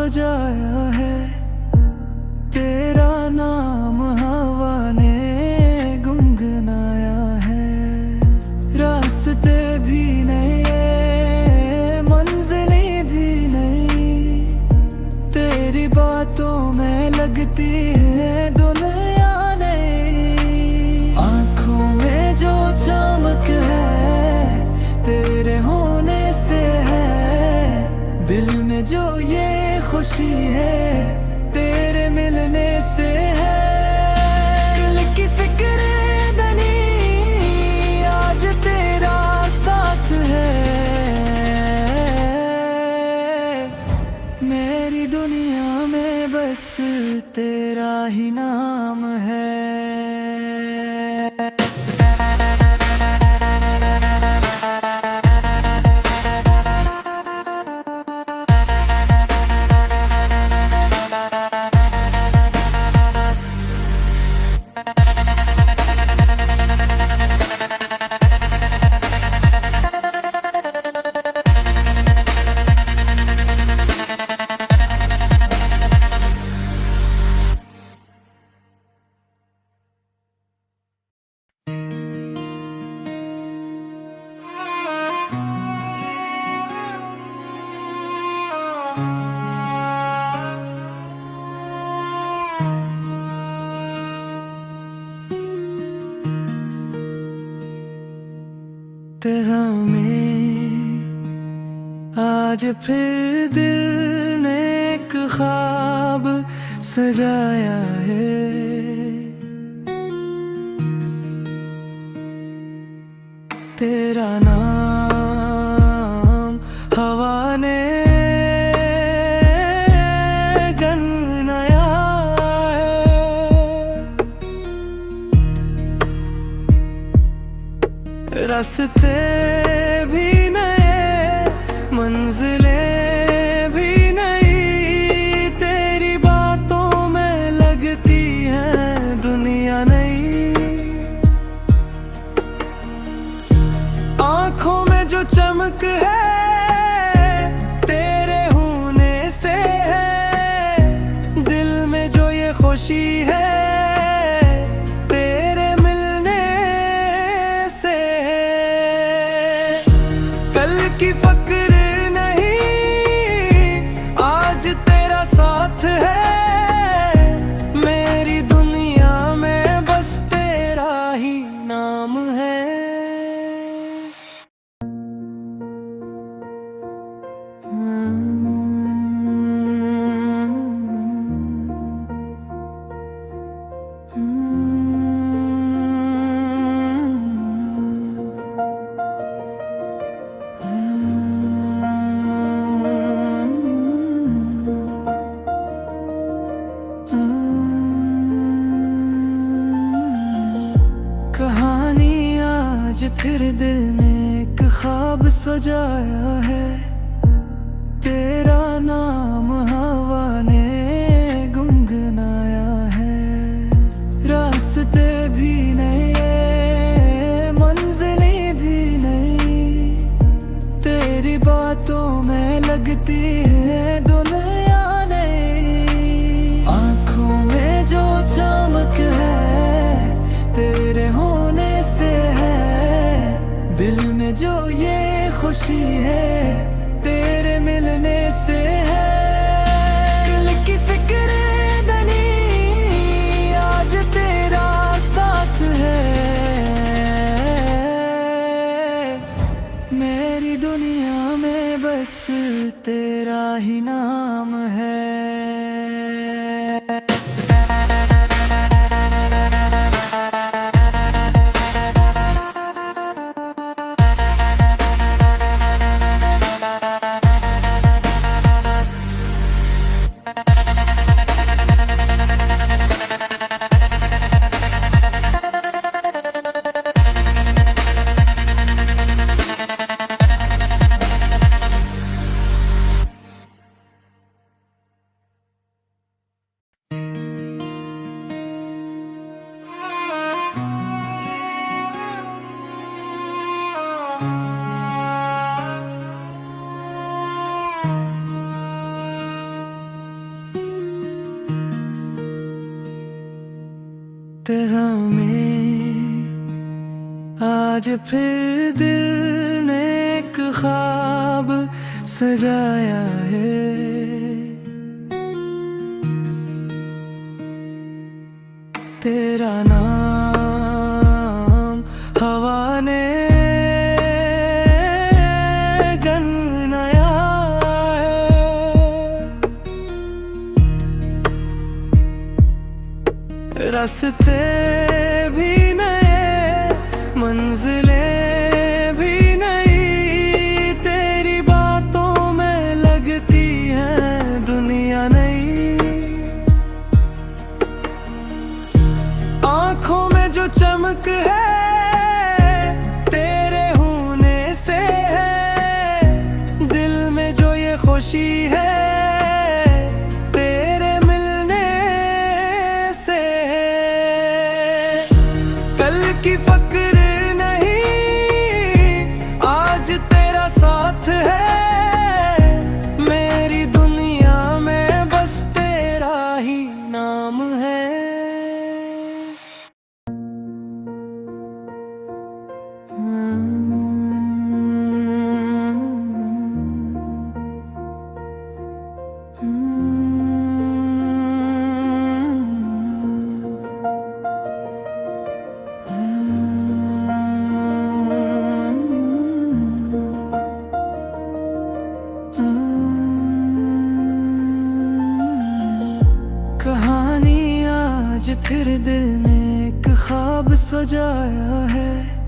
सजाया है, तेरा नाम हवा ने गुनगुनाया है। रास्ते भी नहीं, मंजिलें भी नहीं, तेरी बातों में लगती है दुनिया नहीं। आँखों में जो चमक है तेरे होने से है, दिल में जो ये खुशी है तेरे मिलने से है। कल की फिक्र नहीं, आज तेरा साथ है, मेरी दुनिया में बस तेरा ही नाम है। तेरा में आज फिर दिल ने एक ख्वाब सजाया है, तेरा नाम हवा ने गुनगुनाया है। रास्ते भी नए, मंजिलें भी नई, तेरी बातों में लगती है दुनिया नहीं। आँखों में जो चमक है तेरे होने से है, दिल में जो ये खुशी है तेरे मिलने से है। कल की फिक्र नहीं, आज तेरा साथ है, मेरी दुनिया में बस तेरा ही नाम है। कहानी आज फिर दिल ने एक ख्वाब सजाया है, तेरा नाम हवा ने गुनगुनाया है। रास्ते भी नहीं, मंजिलें भी नहीं, तेरी बातों में लगती है दुनिया नहीं। आँखों में जो चमक है तेरे होने से है, दिल में जो ये खुशी है तेरे मिलने से है। कल की फिक्र नहीं, आज तेरा साथ है, मेरी दुनिया में बस तेरा ही नाम है। तेरा में आज फिर दिल ने एक ख्वाब सजाया है। तेरा नाम हवा ने गनगनाया है। रास्ते भी नए, मंजिलें भी नई, तेरी बातों में लगती है दुनिया नई। आँखों में जो चमक है तेरे होने से है, दिल में जो ये खुशी है तेरे मिलने से है। कल की फक्र नहीं आज तेरा साथ है, मेरी दुनिया में बस तेरा ही नाम है। कहानी आज फिर दिल ने एक ख्वाब सजाया है।